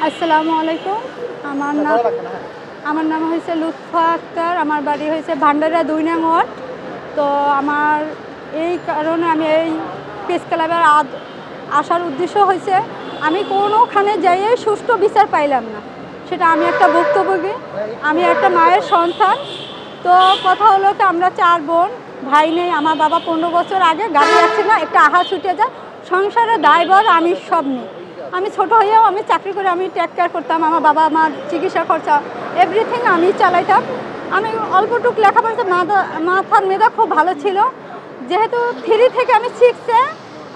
আসসালামু আলাইকুম। আমার নাম হয়েছে লুৎফা আক্তার। আমার বাড়ি হয়েছে ভান্ডারিয়া ২ নং ওয়ার্ড। তো আমার এই কারণে আমি এই প্রেস ক্লাবে আসার উদ্দেশ্য হয়েছে, আমি কোনোখানে যাইয়ে সুষ্ঠু বিচার পাইলাম না। সেটা আমি একটা ভুক্তভোগী, আমি একটা মায়ের সন্তান। তো কথা হলো কি, আমরা 4 বোন, ভাই নেই। আমার বাবা 15 বছর আগে গাড়ি অ্যাক্সিডেন্টে একটা আহা ছুটে যায়। সংসারের দায়ভার আমি সব নিই। আমি ছোট হয়েও আমি চাকরি করে আমি টেক কেয়ার করতাম। আমার বাবা আমার চিকিৎসা খরচা এভরিথিং আমি চালাইতাম। আমি অল্পটুক লেখাপড়া, মাথার মেধা খুব ভালো ছিল। যেহেতু 3 থেকে আমি 6-এ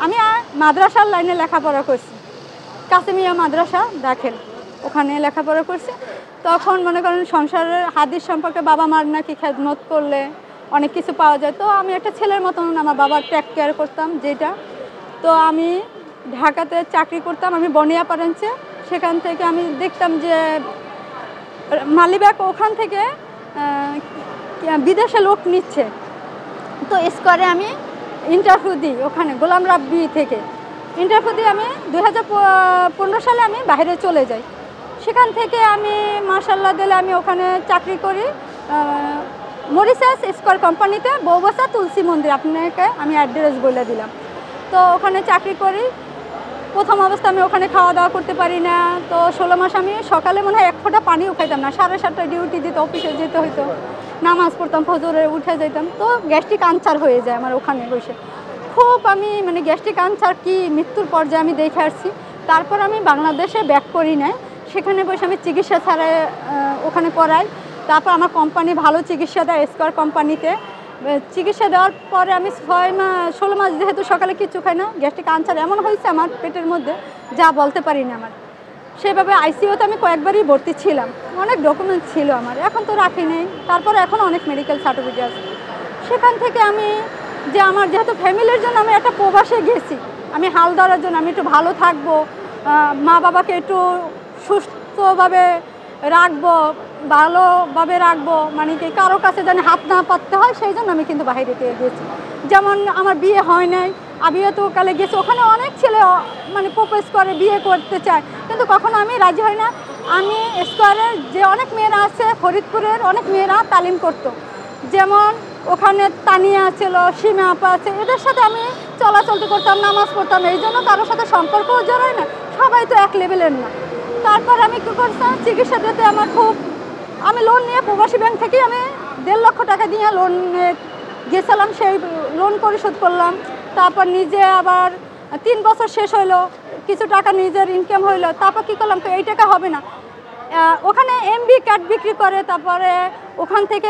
আমি মাদ্রাসার লাইনে লেখাপড়া করছি, কাসেমিয়া মাদ্রাসা দাখিল, ওখানে লেখাপড়া করছি। তখন মনে করেন সংসারের হাদিস সম্পর্কে বাবা মার নাকি খেদমত করলে অনেক কিছু পাওয়া যায়। তো আমি একটা ছেলের মতন আমার বাবার টেক কেয়ার করতাম যেটা। তো আমি ঢাকাতে চাকরি করতাম, আমি বনিয়াপাড়াঞ্চে। সেখান থেকে আমি দেখতাম যে মালিবাগ ওখান থেকে বিদেশে লোক নিচ্ছে। তো স্কোয়ারে আমি ইন্টারভিউ দিই, ওখানে গোলাম রাব্বি থেকে ইন্টারভিউ দিই। আমি 2015 সালে আমি বাইরে চলে যাই। সেখান থেকে আমি মাশাআল্লাহ দিলে আমি ওখানে চাকরি করি মরিসাস স্কোয়ার কোম্পানিতে, বৌবাসা তুলসী মন্দির। আপনাকে আমি অ্যাড্রেস বলে দিলাম। তো ওখানে চাকরি করি। প্রথম অবস্থা আমি ওখানে খাওয়া দাওয়া করতে পারি না। তো 16 মাস আমি সকালে মনে হয় 1 ফোঁটা পানিও খাইতাম না। 7:30টায় ডিউটি দিতে অফিসে যেতে হইতো, নামাজ পড়তাম, ফজরে উঠে যেতাম। তো গ্যাস্ট্রিক আনসার হয়ে যায় আমার ওখানে বসে। খুব আমি মানে গ্যাস্ট্রিক আনসার কি মৃত্যুর পর্যায়ে আমি দেখে আসছি। তারপর আমি বাংলাদেশে ব্যাক করি নাই, সেখানে বসে আমি চিকিৎসা ছাড়া ওখানে করাই। তারপর আমার কোম্পানি ভালো চিকিৎসা দেয়, স্কোয়ার কোম্পানিতে চিকিৎসা দেওয়ার পরে আমি 16 মাস যেহেতু সকালে কিচ্ছু খাই না, গ্যাস্ট্রিক আনসার এমন হয়েছে আমার পেটের মধ্যে যা বলতে পারি না। আমার সেভাবে আইসিইউতে আমি কয়েকবারই ভর্তি ছিলাম, অনেক ডকুমেন্ট ছিল আমার, এখন তো রাখি নেই। তারপরে এখন অনেক মেডিকেল সার্টিফিকেট আছে। সেখান থেকে আমি যে আমার যেহেতু ফ্যামিলির জন্য আমি একটা প্রবাসে গেছি, আমি হাল ধরার জন্য, আমি একটু ভালো থাকবো, মা বাবাকে একটু সুস্থভাবে রাখবো, ভালোভাবে রাখবো, মানে কি কারো কাছে যেন হাত না পাততে হয়, সেই জন্য আমি কিন্তু বাইরে দিয়ে গেছি। যেমন আমার বিয়ে হয় নাই, বিয়ে তো কালে গেছি, ওখানে অনেক ছেলে মানে প্রপোজ করে, বিয়ে করতে চায়, কিন্তু কখনো আমি রাজি হই না। আমি স্কোয়ারের যে অনেক মেয়েরা আছে, ফরিদপুরের অনেক মেয়েরা তালিম করতো, যেমন ওখানে তানিয়া ছিল, সীমা আপা আছে, এদের সাথে আমি চলাচল করতাম, নামাজ পড়তাম। এই জন্য কারোর সাথে সম্পর্কও জড়ায় না, সবাই তো এক লেভেলের না। তারপর আমি কী করতাম, চিকিৎসা দিতে আমার খুব, আমি লোন নিয়ে প্রবাসী ব্যাংক থেকে আমি 1.5 লক্ষ টাকা দিয়ে লোন গেছিলাম, সেই লোন পরিশোধ করলাম। তারপর নিজে আবার 3 বছর শেষ হইলো, কিছু টাকা নিজের ইনকাম হইলো। তারপর কী করলাম, তো এই টাকা হবে না, ওখানে এমবি কার্ড বিক্রি করে, তারপরে ওখান থেকে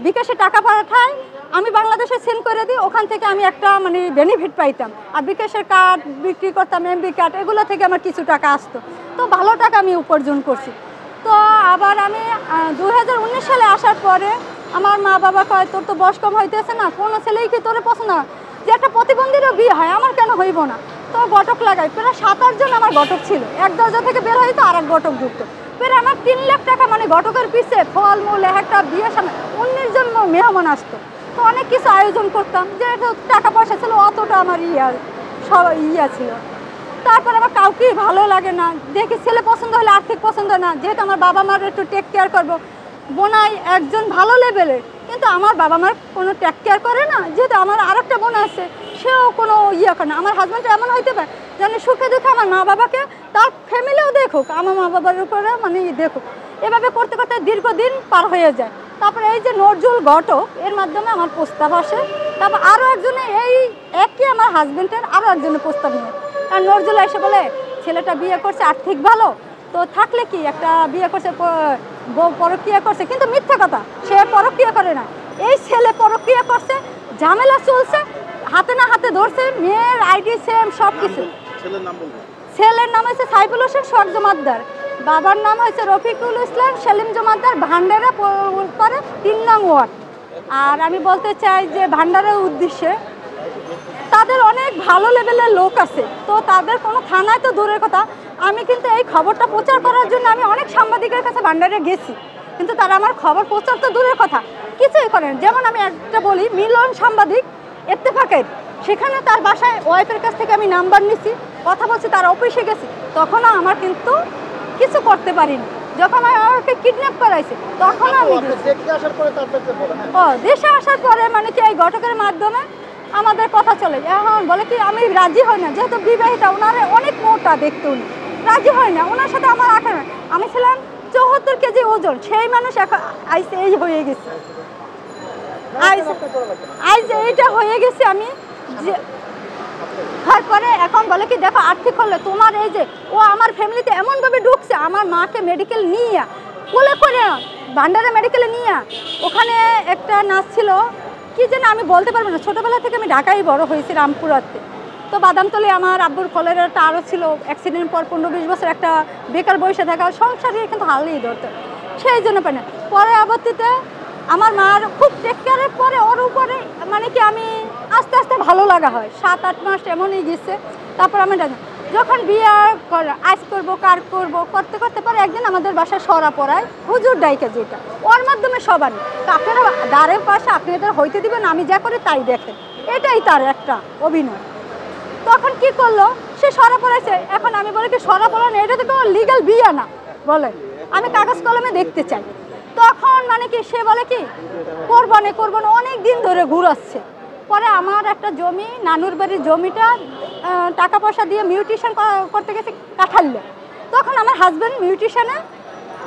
বিকাশে টাকা পাঠায়, আমি বাংলাদেশে সেন্ড করে দিই, ওখান থেকে আমি একটা মানে বেনিফিট পাইতাম। আর বিকাশের কার্ড বিক্রি করতাম, এমবি কার্ড, এগুলো থেকে আমার কিছু টাকা আসতো। তো ভালো টাকা আমি উপার্জন করছি। তো আবার আমি 2019 সালে আসার পরে আমার মা বাবা কয়, তোর তো বয়স কম হইতেছে না, কোনো ছেলেই কি তোরে পছন্দ না, যে একটা প্রতিবন্ধীরও বিয়ে হয়, আমার কেন হইব না। তো ঘটক লাগাই, প্রায় 7-8 জন আমার ঘটক ছিল, এক দরজা থেকে বের হইতো আর এক ঘটক ঢুকতো। প্রায় আমার 3 লাখ টাকা মানে ঘটকের পিছে ফল মূল একটা বিয়ের সামনে 19 জন মেহমান আসতো। তো অনেক কিছু আয়োজন করতাম, যে টাকা পয়সা ছিল অতটা আমার ইয়া ছিল। তারপর আমার কাউকেই ভালো লাগে না, দেখি ছেলে পছন্দ হলে আর্থিক পছন্দ না, যেহেতু আমার বাবা মার একটু টেক কেয়ার করবো। বোনাই একজন ভালো লেভেলের, কিন্তু আমার বাবা মার কোনো টেক কেয়ার করে না। যেহেতু আমার আরেকটা বোন আছে, সেও কোনো ইয়ে করে না। আমার হাজব্যান্ড এমন হইতে পারে যেন সুখে দুঃখে আমার মা বাবাকে, তার ফ্যামিলিও দেখুক, আমার মা বাবার উপরে মানে দেখুক। এভাবে করতে করতে দীর্ঘদিন পার হয়ে যায়। তারপরে এই যে নজরুল ঘটক, এর মাধ্যমে আমার প্রস্তাব আসে। তারপর আরও একজনে এই একই আমার হাজব্যান্ডের আরও একজনের প্রস্তাব নিয়ে, আর নজরুল এসে বলে, ছেলেটা বিয়ে করছে, আর্থিক ভালো, তো থাকলে কি একটা বিয়ে করছে, পরক্রিয়া করছে, কিন্তু মিথ্যা কথা, সে পরক্রিয়া করে না। এই ছেলে পরক্রিয়া করছে, ঝামেলা চলছে, হাতে না হাতে ধরছে, মেয়ের আইডি সেম সব কিছু। ছেলের নাম হয়েছে সাইফুল হোসেন শখ জমাদ্দার, বাবার নাম হয়েছে রফিকুল ইসলাম সেলিম জমাদ্দার, ভান্ডারা পরে 3 নং ওয়ার্ড। আর আমি বলতে চাই যে ভান্ডারের উদ্দেশ্যে, তাদের অনেক ভালো লেভেলের লোক আছে, তো তাদের কোনো থানায় তো দূরের কথা। আমি কিন্তু এই খবরটা প্রচার করার জন্য আমি অনেক সাংবাদিকের কাছে ভান্ডারে গেছি, কিন্তু তারা আমার খবর প্রচার তো দূরের কথা কিছুই করেন। যেমন আমি একটা বলি, মিলন সাংবাদিক ইত্তেফাকের, সেখানে তার বাসায় ওয়াইফের কাছ থেকে আমি নাম্বার নিছি, কথা বলছি, তার অফিসে গেছি, তখনও আমার কিন্তু কিছু করতে পারিনি। যখন আমাকে কিডন্যাপ করাইছে তখন আমি দেশে আসার পরে মানে কি এই ঘটকের মাধ্যমে আমাদের কথা চলে। এখন বলে কি আমি রাজি হই না, যেহেতু বিবাহিতা, ওনার অনেক মোটা দেখতে, উনি রাজি হয় না, ওনার সাথে আমার আঁকা না। আমি ছিলাম 74 কেজি ওজন, সেই মানুষ এখন আইস এই হয়ে গেছে, আইস এইটা হয়ে গেছে। আমি যে তারপরে এখন বলে কি দেখো আর্থিক হলে তোমার এই যে ও আমার ফ্যামিলিতে এমনভাবে ঢুকছে, আমার মাকে মেডিকেল নিয়ে কোলে করে ভান্ডারা মেডিকেলে নিয়ে, ওখানে একটা নার্স ছিল কি যেন আমি বলতে পারবো না, ছোটোবেলা থেকে আমি ঢাকায় বড় হয়েছি রামপুরাতে। তো বাদামতলি আমার আব্বুর কলেরাটা আরও ছিল, অ্যাক্সিডেন্ট পর 15-20 বছর একটা বেকার বয়সে থাকা সংসারে কিন্তু হালেই ধরতো, সেই জন্য পাই না। পরবর্তীতে আমার মার খুব টেক কেয়ারের পরে ওর উপরে মানে কি আমি আস্তে আস্তে ভালো লাগা হয়, 7-8 মাস এমনই গেছে। তারপর আমি যখন বিয়ে আইস করবো কার করবো করতে করতে পরে একদিন আমাদের বাসায় সরা পড়ায় হুজুর ডাইকে, যেটা ওর মাধ্যমে সবার তো আপনারা দ্বারের পাশে আপনাদের হইতে দিবেন, আমি যা করি তাই দেখেন, এটাই তার একটা অভিনয়। তখন কি করলো, সে সরা পড়াইছে। এখন আমি বলি কি সরা পড়ানো এটা তো কোনো লিগাল বিয়ে না, বলেন আমি কাগজ কলমে দেখতে চাই। তখন মানে কি সে বলে কি করবানে অনেক দিন ধরে ঘুরাচ্ছে। পরে আমার একটা জমি, নানুর বাড়ির জমিটা টাকা পয়সা দিয়ে মিউটিশন করতে গেছে কাঠাললে, তখন আমার হাজব্যান্ড মিউটিশনে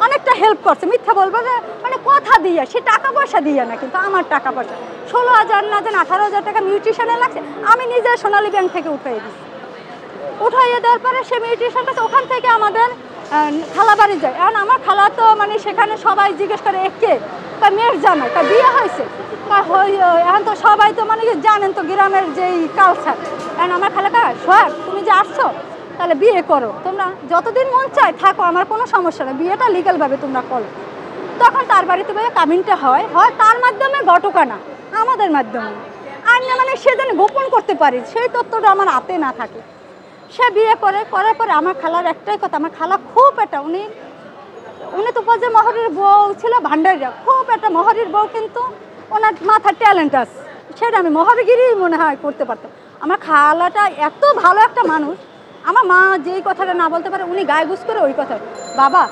অনেকটা হেল্প করছে, মিথ্যা বলবো যে মানে কথা দিয়ে, সে টাকা পয়সা দিয়ে না, কিন্তু আমার টাকা পয়সা 16,000 না যেন 18,000 টাকা মিউটিশনে লাগছে, আমি নিজে সোনালী ব্যাংক থেকে উঠাই দিচ্ছি। উঠাইয়ে দেওয়ার পরে সে মিউটিশন করছে, ওখান থেকে আমাদের খালা বাড়ি যায়। এখন আমার খালা তো মানে সেখানে সবাই জিজ্ঞেস করে একে তার মেয়ের জামাই, তার বিয়ে হয়েছে, এখন তো সবাই তো মানে জানেন তো গ্রামের যেই কালচার। এখন আমার খালাকা সোহাগ তুমি যে আসছো তাহলে বিয়ে করো, তোমরা যতদিন মন চায় থাকো, আমার কোনো সমস্যা নেই, বিয়েটা লিগ্যালভাবে তোমরা করো। তখন তার বাড়িতে বলে কাবিনটা হয় তার মাধ্যমে, ঘটকানা আমাদের মাধ্যমে, আর না মানে সে যেন গোপন করতে পারি সেই তথ্যটা আমার হাতে না থাকে। সে বিয়ে করার পরে আমার খালার একটাই কথা, আমার খালা খুব একটা উনি তো যে মহরের বউ ছিল ভান্ডারিয়া, খুব একটা মহরের বউ, কিন্তু ওনার মাথার ট্যালেন্ট আছে, সেটা আমি মহরগিরি মনে হয় করতে পারতাম। আমার খালাটা এত ভালো একটা মানুষ, আমার মা যেই কথাটা না বলতে পারে উনি গায়ে গুছ করে ওই কথা, বাবা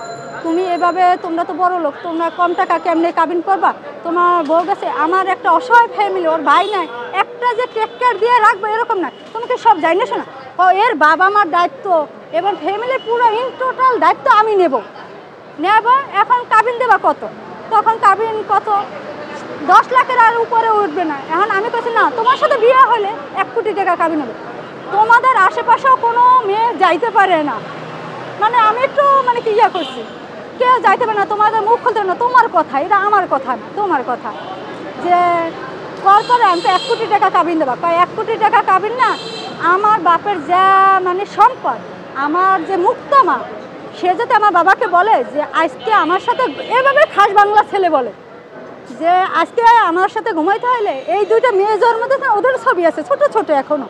তুমি এভাবে, তোমরা তো বড় লোক, তোমরা কম টাকা কেমনে কাবিন করবা, তোমার বউ গেছে, আমার একটা অসহায় ফ্যামিলি, ওর ভাই নাই, একটা যে টেক কেয়ার দিয়ে রাখবো এরকম না, তোমাকে সব যাই না শোনা, এর বাবা মার দায়িত্ব এবং ফ্যামিলির পুরো ইন টোটাল দায়িত্ব আমি নেব। এখন কাবিন দেবা কত, তখন কাবিন কত 10 লাখের আর উপরে উঠবে না। এখন আমি বলছি না, তোমার সাথে বিয়ে হলে 1 কোটি টাকা কাবিন হবে, তোমাদের আশেপাশেও কোনো মেয়ে যাইতে পারে না, মানে আমি একটু মানে কি ইয়া করছি, কেউ যাইতে পারে না, তোমাদের মুখ খুলতে না, তোমার কথা, এটা আমার কথা না, তোমার কথা, যে কল করে আমি তো 1 কোটি টাকা কাবিন দেবা, 1 কোটি টাকা কাবিন না, আমার বাপের যা মানে সম্পদ, আমার যে মুক্তমা, সে যদি আমার বাবাকে বলে যে আজকে আমার সাথে, এভাবে খাস বাংলা ছেলে বলে যে আজকে আমার সাথে ঘুমাইতে হলে এই 2টা মেয়ে জন্ম দিতে, ওদের ছবি আছে ছোট ছোট এখনো,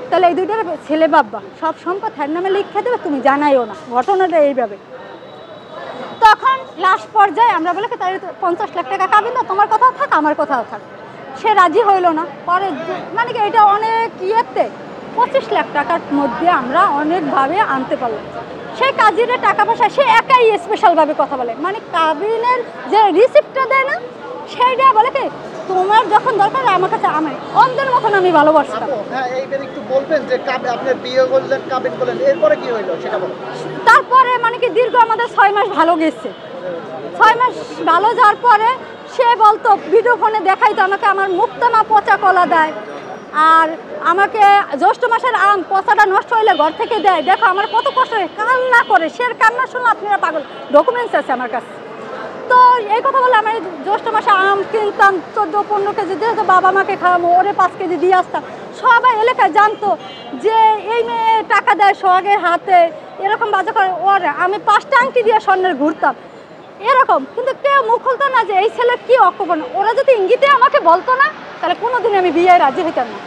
তাহলে এই 2টার ছেলে বাবা সব সম্পদ হ্যার নামে লিখে দেবে, তুমি জানাইও না, ঘটনাটা এইভাবে। তখন লাস্ট পর্যায়ে আমরা বলে তাই 50 লাখ টাকা কাবিন না, তোমার কথাও থাক আমার কথাও থাক, সে রাজি হইল না। পরে মানে কি এটা অনেক ইয়েতে 25 লাখ টাকার মধ্যে আমরা অনেকভাবে আনতে পারলাম। সেই কাজের টাকা পয়সা সে একাই স্পেশালভাবে কথা বলে, মানে কাবিনের যে রিসিপ্টটা দেয় না, সেইটা বলে কি তোমার যখন দরকার আমার কাছে, আমি অন্ধের মতন আমি ভালোবাসতাম। হ্যাঁ, এইবার একটু বলবেন যে আপনি বিয়ে করলেন, কাবিন করলেন, এরপরে কি হইলো সেটা বলুন। তারপরে মানে কি দীর্ঘ আমাদের 6 মাস ভালো গেছে, 6 মাস ভালো যাওয়ার পরে সে বলতো ভিডিও ফোনে দেখাইতো আমাকে, আমার মুক্তমা পচা কলা দেয়, আর আমাকে জ্যৈষ্ঠ মাসের আম পচাটা নষ্ট হইলে ঘর থেকে দেয়, দেখো আমার কত কষ্ট হয়, কান্না করে, সে কান্না শুনলে আপনারা পাগল, ডকুমেন্টস আছে আমার কাছে। তো এই কথা বলে আমি জ্যৈষ্ঠ মাসে আম কিনতাম 14-15 কেজি, যেহেতু বাবা মাকে খাওয়াবো, ওরে 5 কেজি দিয়ে আসতাম, সবাই এলাকায় জানতো যে এই মেয়ে টাকা দেয় সোহাগের হাতে, এরকম বাজে করে, ওরে আমি 5টা আংটি দিয়ে স্বর্ণের ঘুরতাম এরকম, কিন্তু কেউ মুখ খুলতো না যে এই ছেলের কী অকপন। ওরা যদি ইঙ্গিতে আমাকে বলতো না, তাহলে কোনোদিন আমি বিয়ে রাজি হইতাম না।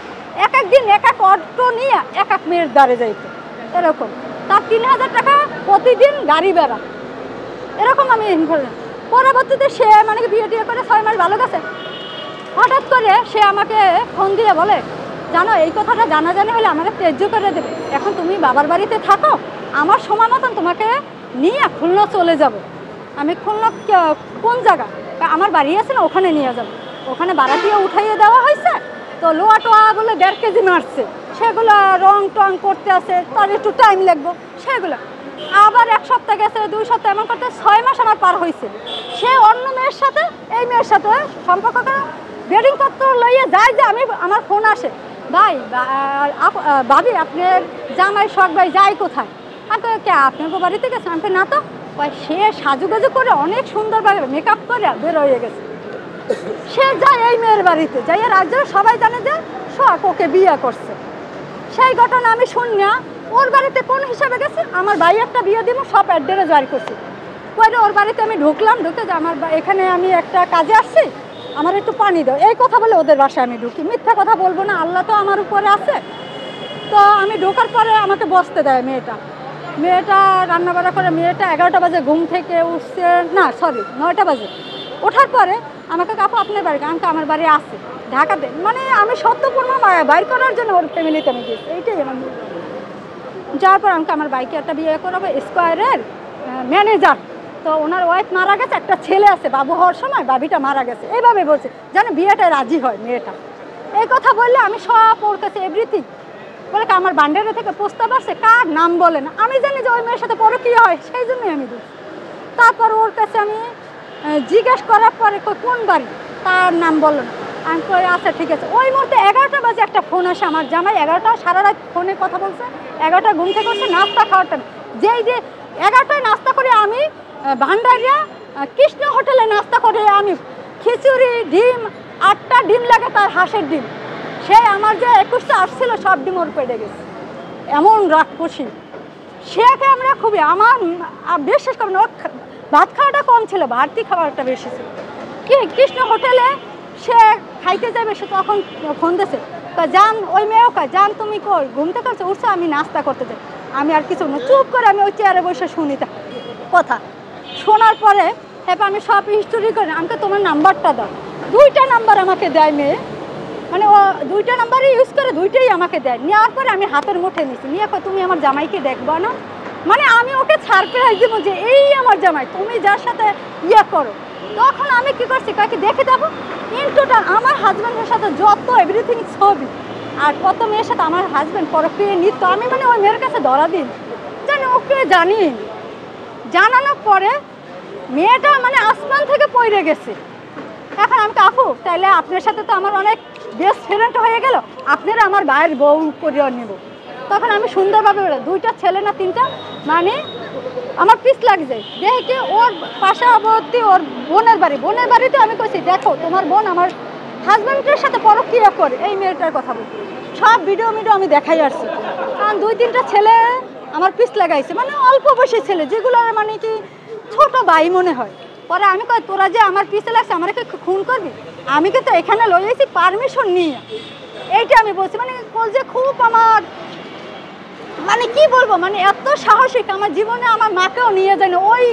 এক দিন এক অটো নিয়ে এক মেয়ের দ্বারে যাইতো এরকম, তার 3,000 টাকা প্রতিদিন গাড়ি বেড়া, এরকম আমি করলাম। পরবর্তীতে সে মানে বিয়ে টিয়ে করে 6 মাস ভালো গেছে, হঠাৎ করে সে আমাকে ফোন দিয়ে বলে জানো এই কথাটা জানাজানি হলে আমাকে ত্যায্য করে দেবে। এখন তুমি বাবার বাড়িতে থাকো, আমার সময় মতন তোমাকে নিয়ে খুলনা চলে যাব। আমি খুলনা কোন জায়গা, আমার বাড়ি আছে না, ওখানে নিয়ে যাবো। ওখানে বারাটিয়া উঠাইয়ে দেওয়া হয়েছে, তো লোয়া টোয়া বলে 1.5 কেজি মারছে, সেগুলো রং টং করতে আছে, তার একটু টাইম লাগবে সেগুলো। আবার 1 সপ্তাহ গেছে, 2 সপ্তাহ, এমন করতে 6 মাস আমার পার হয়েছে। সে অন্য মেয়ের সাথে এই মেয়ের সাথে সম্পর্ক করে বেডিং পত্র লইয়ে যায়, যে আমার ফোন আসে, ভাই ভাবি আপনার জামাই শখ ভাই যাই কোথায়, আমি কে আপনার বাড়িতে গেছে, আমি না তো সে সাজুগুজু করে অনেক সুন্দরভাবে মেকআপ করে বের হয়ে গেছে। সে যায় এই মেয়ের বাড়িতে, যাই রাজ্যে সবাই জানে যে শখ ওকে বিয়ে করছে। সেই ঘটনা আমি শুনি না, ওর বাড়িতে কোন হিসাবে গেছে, আমার ভাই একটা বিয়ে দিব সব অ্যাড্রেস জারি করছি। পরে ওর বাড়িতে আমি ঢুকলাম, ঢুকে যে আমার এখানে আমি একটা কাজে আসছি, আমার একটু পানি দাও, এই কথা বলে ওদের বাসায় আমি ঢুকি। মিথ্যা কথা বলবো না, আল্লাহ তো আমার উপরে আছে। তো আমি ঢোকার পরে আমাকে বসতে দেয় মেয়েটা রান্নাবাড়া করে। মেয়েটা 11টা বাজে ঘুম থেকে উঠছে, না সরি 9টা বাজে। ওঠার পরে আমাকে কাপু আপনার বাড়ি, আমাকে আমার বাড়ি আছে ঢাকাতে, মানে আমি সত্যপূর্ণ বাইর করার জন্য ওর ফ্যামিলিতে আমি গেছি। এইটাই আমার যাওয়ার পর আমাকে আমার বাইকে একটা বিয়ে করাবো স্কোয়ারের ম্যানেজার। তো ওনার ওয়াইফ মারা গেছে, একটা ছেলে আছে, বাবু হওয়ার সময় বাবিটা মারা গেছে, এইভাবে বলছে যেন বিয়েটা রাজি হয় মেয়েটা। এই কথা বললে আমি সব ওর কাছে এভরিথিং বলে, আমার বান্ডারে থেকে প্রস্তাব আসছে, কার নাম বলে না, আমি জানি যে ওই মেয়ের সাথে পরকীয়া হয়, সেই জন্যই আমি দিই। তারপর ওর কাছে আমি জিজ্ঞেস করার পরে কোন বাড়ি, তার নাম বললো না। আমি কই আচ্ছা ঠিক আছে। ওই মুহূর্তে 11টা বাজে একটা ফোন আসে, আমার জামাই 11টা সারা রাত ফোনে কথা বলছে, 11টা ঘুম থেকে উঠছে, নাস্তা খাওয়ারটা যেই যে 11টায় নাস্তা করে আমি ভান্ডারিয়া কৃষ্ণ হোটেলে নাস্তা করে আমি খিচুড়ি ডিম 8টা ডিম লাগে, তার হাঁসের ডিম, সে আমার যে 21টা আসছিল সব ডিম ওর পেটে গেছে, এমন রাক্ষসী। সেকে আমরা খুবই, আমার বিশেষ করে ওর ভাত খাওয়াটা কম ছিল, ভাতই খাবারটা বেশি ছিল। কি কৃষ্ণ হোটেলে সে খাইতে যাবে, সে তখন ফোন দিয়েছে, যান ওই মেয়েও কয় যান তুমি কই, ঘুম থেকে উঠছে, আমি নাস্তা করতে যাই। আমি আর কিছু না, চুপ করে আমি ওই চেয়ারে বসে শুনি কথা। শোনার পরে এবার আমি সব হিস্টোরি করি, আমাকে তোমার নাম্বারটা দাও। 2টা নাম্বার আমাকে দেয় মেয়ে, মানে ও 2টা নাম্বারই ইউজ করে, 2টাই আমাকে দেয়। নেওয়ার পরে আমি হাতের মুঠে নিচ্ছি, নিয়ে তুমি আমার জামাইকে দেখবা না, মানে আমি ওকে সারপ্রাইজ দেবো যে এই আমার জামাই, তুমি যার সাথে ইয়ে করো। তখন আমি কি করছি, কাকে দেখে যাবো ইন্টুটা আমার হাজব্যান্ডের সাথে যত এভরিথিং ছবি, আর কত মেয়ের সাথে আমার হাজব্যান্ড পরকীয়া নিত্য, আমি মানে ওই মেয়ের কাছে ধরা দিন জানি ওকে জানি। জানানোর পরে মেয়েটা মানে আসমান থেকে পড়ে গেছে। এখন আমি আপু তাইলে আপনার সাথে তো আমার অনেক বেস্ট ফ্রেন্ড হয়ে গেল, আপনারা আমার ভাইয়ের বউ করিয়ে নেব। তখন আমি সুন্দরভাবে 2টা ছেলে না 3টা, মানে আমার পিস লাগছে দেখে ওর পাশাবর্তী ওর বোনের বাড়িতে আমি কইছি দেখো তোমার বোন আমার হাজব্যান্ডের সাথে পরকীয়া করে, এই মেয়েটার কথা বলছি। সব ভিডিও আমি দেখাই আসছি, কারণ 2-3টা ছেলে আমার পিস লাগাইছে, মানে অল্প বয়সী ছেলে, যেগুলো মানে কি ছোট ভাই মনে হয়। পরে আমি কই তোরা যে আমার পিছে লাগছে আমার কি খুন করবি, আমি কিন্তু এখানে লইয়েছি পারমিশন নিয়ে, এইটা আমি বলছি। মানে যে খুব আমার মানে কি বলবো, মানে এত সাহসিক, আমার জীবনে আমার মাকেও নিয়ে যায় না, ওই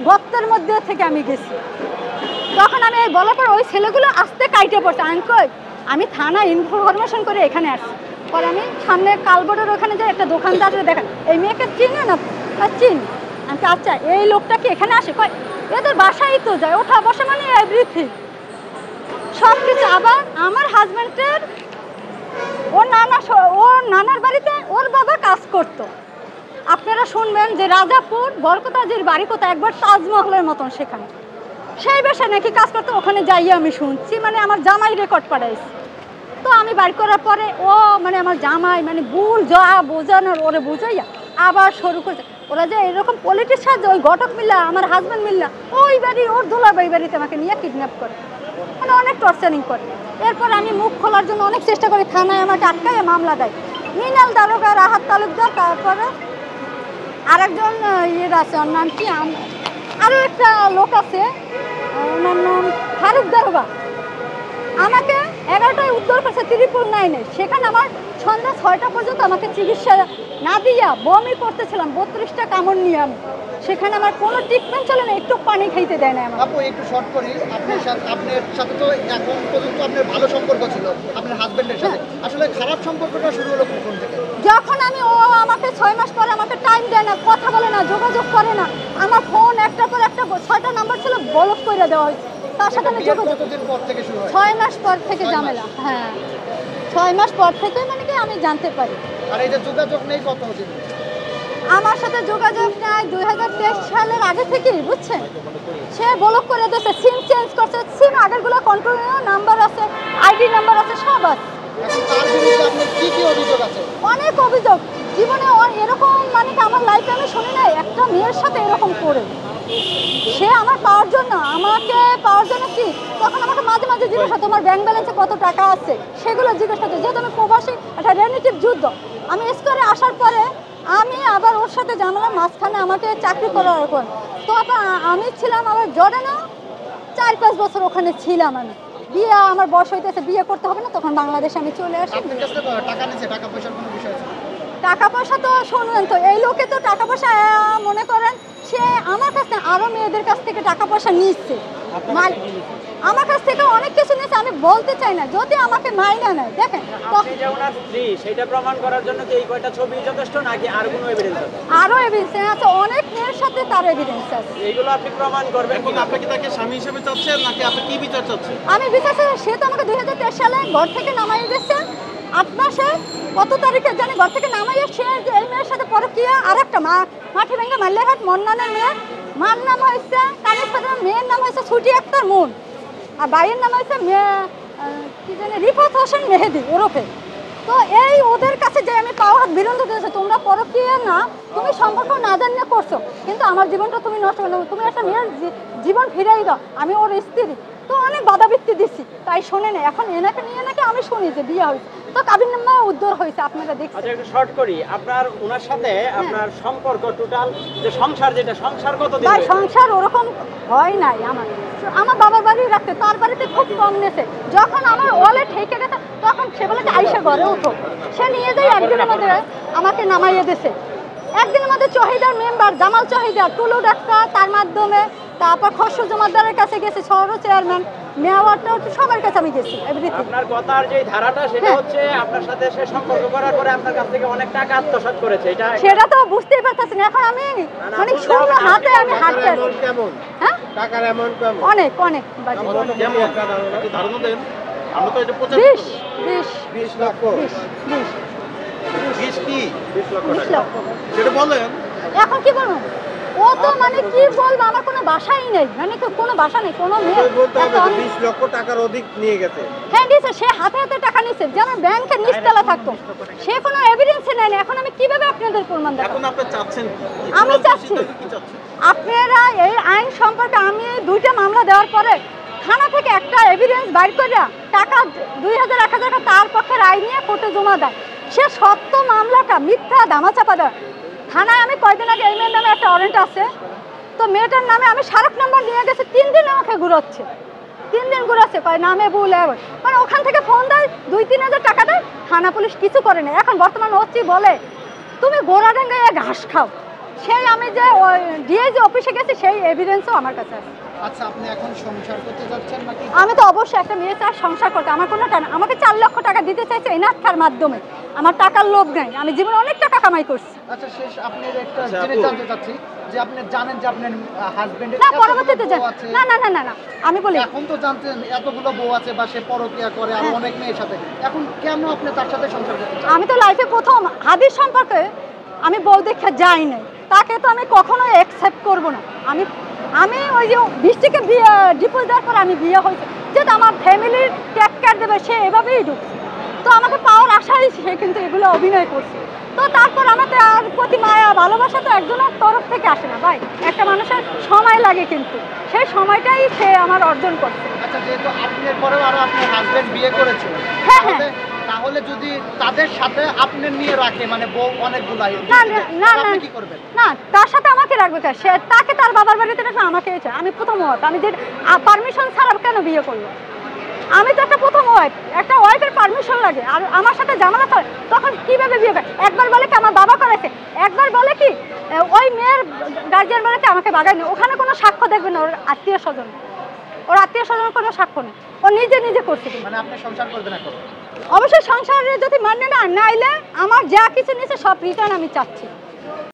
গর্তের মধ্যে থেকে আমি গেছি। তখন আমি বলার পর ওই ছেলেগুলো আসতে কাইটে পড়ছে। আমি থানা ইনফরমেশন করে এখানে আসছি। পরে আমি সামনে কালবোর্ডের ওখানে যাই, একটা দোকানদারে দেখা, এই মেয়েকে চিনে না, চিনি। আমি আচ্ছা এই লোকটা কি এখানে আসে, কয় এদের বাসায় তো যায়, ওঠা বসা মানে এভরিথিং সব কিছু। আবার আমার হাজব্যান্ডের ওর নানার বাড়িতে ওর বাবা কাজ করতো। আপনারা শুনবেন যে রাজাপুর বরকতাজির বাড়ি কোথায়, একবার তাজমহলের মতন সেখানে, সেই বেশে নাকি কাজ করতো, ওখানে যাইয়ে আমি শুনছি, মানে আমার জামাই রেকর্ড পাঠাইছে। তো আমি বাড়ি করার পরে ও মানে আমার জামাই মানে ভুল যা বোঝানোর ওরে বুঝাইয়া আবার শুরু করছে, ওরা যে এরকম পলিটিক্যাল ওই ঘটক মিল্লা আমার হাজব্যান্ড মিল্লা ওই বাড়ি ওর দুলাভাই বাড়িতে আমাকে নিয়ে কিডন্যাপ করে, মানে অনেক টর্চারিং করে। এরপর আমি মুখ খোলার জন্য অনেক চেষ্টা করি, থানায় আমাকে আটকায় মামলা দেয় মৃণাল দারোগা, রাহাত তালুকদার, তারপরে আরেকজন ইয়ের আছে, ওর নাম কি, আরও একটা লোক আছে ওনার নাম ফারুক দারোগা। আমাকে 11টায় উদ্ধার করছে 999, সেখানে আমার সন্ধ্যা 6টা পর্যন্ত আমাকে চিকিৎসা না দিয়া বমি করতেছিলাম 32টা কামড় নিয়ে আমি। সেখানে আমার কোনো ট্রিটমেন্ট চলে না, একটু পানি খাইতে দেয় না আমার। আপু একটু শর্ট করি, আপনার সাথে তো এখন পর্যন্ত আপনার ভালো সম্পর্ক ছিল আপনার হাজবেন্ডের সাথে, আসলে খারাপ সম্পর্কটা শুরু হলো কোন থেকে? যখন ও আমাকে 6 মাস পরে আমাকে টাইম দেয় না, কথা বলে না, যোগাযোগ করে না, আমার ফোন একটার পর একটা 6টা নাম্বার ছিল ব্লক করে দেওয়া হয়েছে। তার সাথে আমি যোগাযোগ কতদিন পর থেকে শুরু হয়? 6 মাস পর থেকে ঝামেলা। হ্যাঁ, 6 মাস পর থেকে মানে কি আমি জানতে পারি। আর এই যে যোগাযোগ নেই কতদিন? আমার সাথে যোগাযোগ নেয় 2023 সালের আগে থেকেই, বুঝছেন? সে ব্লক করে দিয়েছে, সিম চেঞ্জ করছে, সিম আগেরগুলো কন্টিনিউ নাম্বার আছে, আইডি নাম্বার আছে, সব আছে। এখন তার বিরুদ্ধে আপনার কি কি অভিযোগ আছে? অনেক অভিযোগ। জীবনে এরকম মানে কি আমার লাইফে আমি শুনি নাই একটা মেয়ের সাথে এরকম করে। সে আমাকে পাওয়ার জন্য কি তখন আমাকে মাঝে মাঝে জিজ্ঞাসা তোমার ব্যাংক ব্যালেন্সে কত টাকা আছে সেগুলো জিজ্ঞাসা করতে, যেহেতু আমি প্রবাসী, একটা রিলেটিভ যুদ্ধ। আমি স্কোরে আসার পরে আমি আবার ওর সাথে ঝামেলার মাঝখানে আমাকে চাকরি করার এখন তো আমি ছিলাম আবার জর্ডানে 4-5 বছর ওখানে ছিলাম আমি। বিয়ে আমার বয়স হইতেছে, বিয়ে করতে হবে না, তখন বাংলাদেশে আমি চলে আসি। আপনার কাছে টাকা নিছে, টাকা পয়সার কোনো বিষয় আছে? টাকা পয়সা তো শুনলেন তো, এই লোকে তো টাকা পয়সা মনে করেন সে আমার কাছ থেকে আরো মেয়েদের কাছ থেকে টাকা পয়সা নিচ্ছে, আমার কাছ থেকে অনেক কিছু নিচ্ছে। আমি বলতে চাই না, যদি আমাকে মাইনা নেয় দেখেন সেটা প্রমাণ করার জন্য কি এই কয়টা ছবি যথেষ্ট নাকি আর কোনো এভিডেন্স আছে? আরো এভিডেন্স আছে, অনেক মেয়ের সাথে তার এভিডেন্স আছে। এইগুলো আপনি প্রমাণ করবেন। এখন আপনি কি তাকে স্বামী হিসেবে চাচ্ছেন নাকি আপনি কি বিচার চাচ্ছেন? আমি বিচার চাই, সে তো আমাকে 2023 সালে ঘর থেকে নামাই দিয়েছে। 8 মাসে কত তারিখে জানি ঘর থেকে নামাইয়ে সে যে এই মেয়ের সাথে পরকীয়া, আর একটা মাটি ভেঙে মাল্যঘাট মন্নানের মেয়ে, মার নাম হয়েছে তানিশ পাঠান, মেয়ের নাম হয়েছে ছুটি আক্তার মুন, আর ভাইয়ের নাম হয়েছে কি জানি রিফাত হোসেন মেহেদি ওরফে। তো এই ওদের কাছে যে আমি পাওয়ার বিরুদ্ধে দিয়েছে, তোমরা পরকীয়া না, তুমি সম্পর্ক না জানিয়ে করছো, কিন্তু আমার জীবনটা তুমি নষ্ট করো, তুমি একটা মেয়ের জীবন ফিরাই দাও, আমি ওর স্ত্রী। তো অনেক বাধাবৃত্তি দিচ্ছি, তাই শোনে না। এখন এনাকে নিয়ে নাকি আমি শুনি যে বিয়ে হয়েছে, তো কাবিননামা উদ্ধার হয়েছে, আপনারা দেখছেন। আচ্ছা, একটু শর্ট করি, আপনার ওনার সাথে আপনার সম্পর্ক টোটাল যে সংসার, যেটা সংসার কতদিন? ভাই সংসার ওরকম হয় নাই আমার বাবার বাড়ি রাখতে, তার বাড়িতে খুব কম নেছে। যখন আমার ওয়ালেট ঠেকে গেছে তখন সে বলে যে আইসা ঘরে ওঠো, সে নিয়ে যায় একদিনের মধ্যে আমাকে নামাইয়ে দিয়েছে। একদিনের মধ্যে চহিদার মেম্বার জামাল চহিদার, টুলু ডাক্তার, তার মাধ্যমে, তারপর খসরু জমাদ্দারের কাছে গেছে, শহর চেয়ারম্যান, মেয়রটা, সবার কাছে আমি গেছি। আপনার কথার যে ধারাটা সেটা হচ্ছে আপনার সাথে সে সম্পর্ক করার পরে আপনার কাছ থেকে অনেক টাকা আত্মসাৎ করেছে, এটা সেটা তো বুঝতেই পারতেছি না। এখন আমি মানে শূন্য হাতে আমি হাঁটতে কেমন? হ্যাঁ, টাকার অ্যামাউন্ট কেমন? অনেক অনেক বাজে। কেমন একটু ধারণা দেন। আমরা তো এটা 20 লক্ষ। 20 কি? 20 লক্ষ টাকা। লক্ষ। সেটা বলেন। এখন কি বলবো, ও তো মানে কি বলবো, আমার কোনো বাসাই নেই, মানে কোনো বাসা নেই, কোনো মেয়ে বলতে হবে 20 লক্ষ টাকার অধিক নিয়ে গেছে। হ্যাঁ দিয়েছে, সে হাতে হাতে টাকা নিচ্ছে, যেমন ব্যাংকের নিচতলা থাকতো, সে কোনো এভিডেন্স নেয়নি। এখন আমি কিভাবে আপনাদের প্রমাণ দেব? এখন আপনি চাচ্ছেন কি? আমি চাচ্ছি কি চাচ্ছেন? আপনারা এই আইন সম্পর্কে, আমি 2টা মামলা দেওয়ার পরে থানা থেকে একটা এভিডেন্স বাইর করে টাকা 2000-1000 টাকা তার পক্ষে রায় নিয়ে কোর্টে জমা দেয়। সে সত্য মামলাটা মিথ্যা ধামাচাপা দেয়। থানায় আমি কয়েকদিন আগে এই মেয়ের নামে একটা ওয়ারেন্ট আছে, তো মেয়েটার নামে আমি স্মারক নম্বর নিয়ে গেছি, 3 দিন আমাকে ঘুরাচ্ছে, 3 দিন ঘুরাচ্ছে, কয় নামে ভুল, মানে ওখান থেকে ফোন দেয়, 2-3 হাজার টাকা দেয়, থানা পুলিশ কিছু করে না। এখন বর্তমানে হচ্ছি বলে তুমি গোড়াডাঙ্গায় ঘাস খাও, সেই আমি যে ডিআইজি অফিসে গেছি সেই এভিডেন্সও আমার কাছে আছে। আচ্ছা, আপনি এখন সংসার করতে যাচ্ছেন নাকি? আমি তো অবশ্যই একটা মেয়ে চাই সংসার করতে, আমার কোনো টাকা, আমাকে 4 লক্ষ টাকা দিতে চাইছে এনাক্ষার মাধ্যমে, আমার টাকার লোভ নাই, আমি জীবনে অনেক টাকা কামাই করছি। আচ্ছা, শেষ আপনি একটা জিনিস জানতে চাচ্ছি যে আপনি জানেন যে আপনার হাজবেন্ডের না পরবর্তীতে আছে? না না না না না আমি বলি এখন তো জানতেন এতগুলো বউ আছে বা সে পরকীয়া করে আর অনেক মেয়ের সাথে, এখন কেন আপনি তার সাথে সংসার করতে চান? আমি তো লাইফে প্রথম হাদিস সম্পর্কে আমি বউ দেখে যাই নাই, তাকে তো আমি কখনো অ্যাকসেপ্ট করব না। আমি ওই যে বৃষ্টিকে ডিপোজ দেওয়ার পর আমি বিয়ে হয়েছে, যেহেতু আমার ফ্যামিলির টেক কেয়ার দেবে, সে এভাবেই ঢুকছে, তো আমাকে পাওয়ার আশাই সে কিন্তু এগুলো অভিনয় করছে। তো তারপর আমাকে আর প্রতি মায়া ভালোবাসা তো একজনের তরফ থেকে আসে না ভাই, একটা মানুষের সময় লাগে, কিন্তু সেই সময়টাই সে আমার অর্জন করছে। আচ্ছা, যেহেতু আপনার পরেও আরো আপনার হাজবেন্ড বিয়ে করেছে, হ্যাঁ হ্যাঁ, তাহলে যদি তাদের সাথে আপনি নিয়ে রাখে, মানে বউ অনেকগুলাই, না না না আপনি কি করবেন? না, তার সাথে আমাকে রাখবে কেন? সে তাকে তার বাবার বাড়িতে রাখবে, আমাকে চায়। আমি প্রথম আমি যে পারমিশন ছাড়া কেন বিয়ে করলো? আমি তো একটা প্রথম ওয়াইফ, একটা ওয়াইফের পারমিশন লাগে, আর আমার সাথে ঝামেলা করে তখন কিভাবে বিয়ে করে? একবার বলে কি আমার বাবা করেছে, একবার বলে কি ওই মেয়ের গার্জিয়ান বলে কি আমাকে বাগায়নি। ওখানে কোনো সাক্ষ্য দেখবে না, ওর আত্মীয় স্বজন, ওর আত্মীয় স্বজনের কোনো সাক্ষ্য নেই, ও নিজে নিজে করছে। মানে আপনি সংসার করবেন এখন? অবশ্যই সংসারে যদি মানে না নাইলে আমার যা কিছু নিচ্ছে সব রিটার্ন আমি চাচ্ছি।